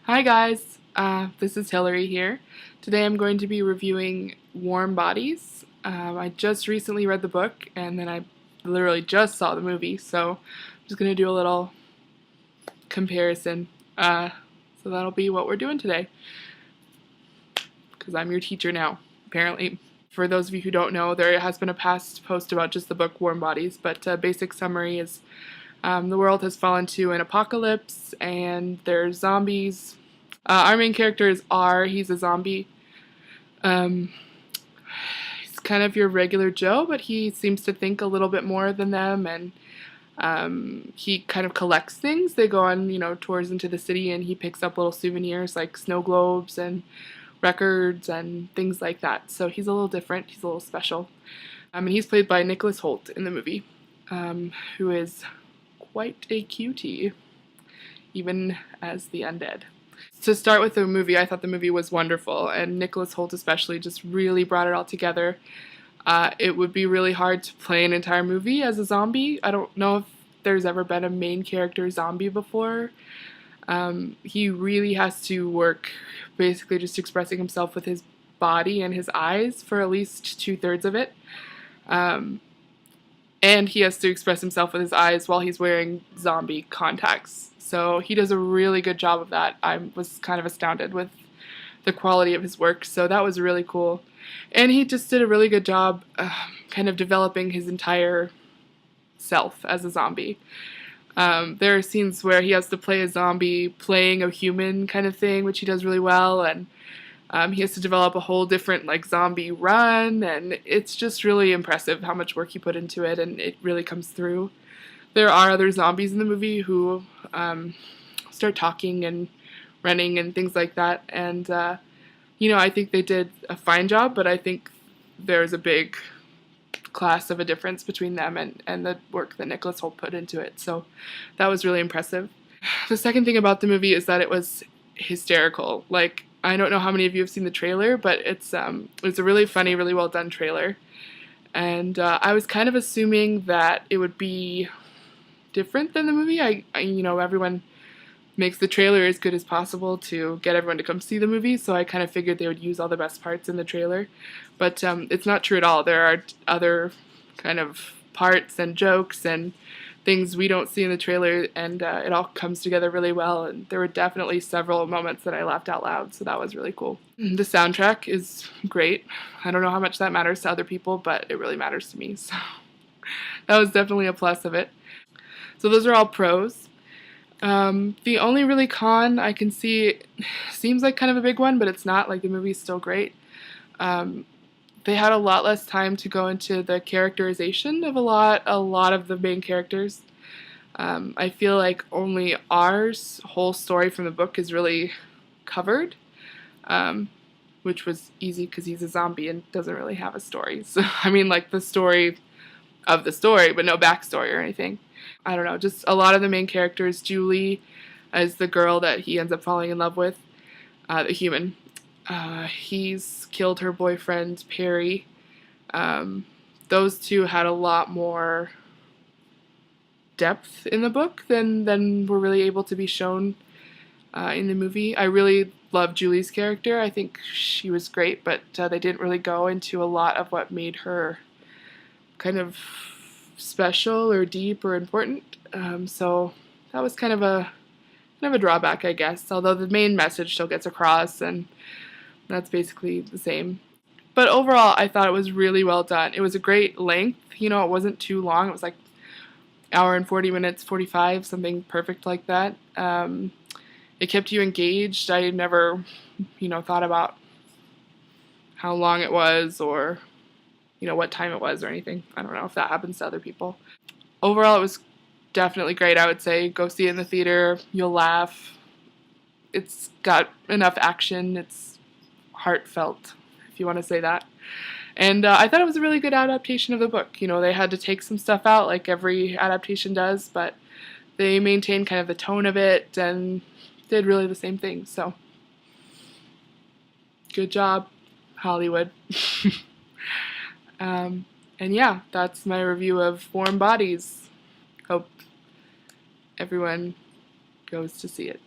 Hi guys, this is Hillary here. Today I'm going to be reviewing Warm Bodies. I just recently read the book and then I literally just saw the movie, so I'm just going to do a little comparison. So that'll be what we're doing today, because I'm your teacher now, apparently. For those of you who don't know, there has been a past post about just the book Warm Bodies, but basic summary is the world has fallen to an apocalypse and there's zombies. Our main character is R. He's a zombie. Um, he's kind of your regular Joe, but he seems to think a little bit more than them, and he kind of collects things. They go on, tours into the city, and he picks up little souvenirs like snow globes and records and things like that. So he's a little different. He's a little special. And he's played by Nicholas Hoult in the movie, who is quite a cutie, even as the undead. To start with the movie, I thought the movie was wonderful, and Nicholas Hoult especially just really brought it all together. It would be really hard to play an entire movie as a zombie. I don't know if there's ever been a main character zombie before. He really has to work basically just expressing himself with his body and his eyes for at least 2/3 of it. And he has to express himself with his eyes while he's wearing zombie contacts. So he does a really good job of that. I was kind of astounded with the quality of his work, so that was really cool. And he just did a really good job kind of developing his entire self as a zombie. There are scenes where he has to play a zombie playing a human kind of thing, which he does really well, and he has to develop a whole different zombie run, and it's just really impressive how much work he put into it, and it really comes through. There are other zombies in the movie who start talking and running and things like that, and I think they did a fine job, but I think there's a big class of a difference between them and the work that Nicholas Hoult put into it, so that was really impressive. The second thing about the movie is that it was hysterical. I don't know how many of you have seen the trailer, but it's a really funny, really well done trailer, and I was kind of assuming that it would be different than the movie. Everyone makes the trailer as good as possible to get everyone to come see the movie, so I kind of figured they would use all the best parts in the trailer, but it's not true at all. There are other kind of parts and jokes and things we don't see in the trailer, and it all comes together really well, and there were definitely several moments that I laughed out loud, so that was really cool. The soundtrack is great. I don't know how much that matters to other people, but it really matters to me, so that was definitely a plus of it. So those are all pros. The only really con I can see seems like kind of a big one, but it's not. The movie's still great. They had a lot less time to go into the characterization of a lot of the main characters. I feel like only R's whole story from the book is really covered, which was easy because he's a zombie and doesn't really have a story. So, the story of the story, but no backstory or anything. I don't know, just a lot of the main characters. Julie is the girl that he ends up falling in love with, the human. He's killed her boyfriend, Perry. Those two had a lot more depth in the book than were really able to be shown in the movie. I really love Julie's character. I think she was great, but they didn't really go into a lot of what made her kind of special or deep or important. So that was kind of a drawback, I guess. Although the main message still gets across, and that's basically the same. But overall, I thought it was really well done. It was a great length. It wasn't too long. It was hour and 40 minutes, 45, something perfect like that. It kept you engaged. I never, thought about how long it was or what time it was or anything. I don't know if that happens to other people. Overall, it was definitely great. I would say go see it in the theater. You'll laugh. It's got enough action. It's heartfelt, if you want to say that. And I thought it was a really good adaptation of the book. They had to take some stuff out like every adaptation does, but they maintained kind of the tone of it and did really the same thing. So, good job, Hollywood. And yeah, that's my review of Warm Bodies. Hope everyone goes to see it.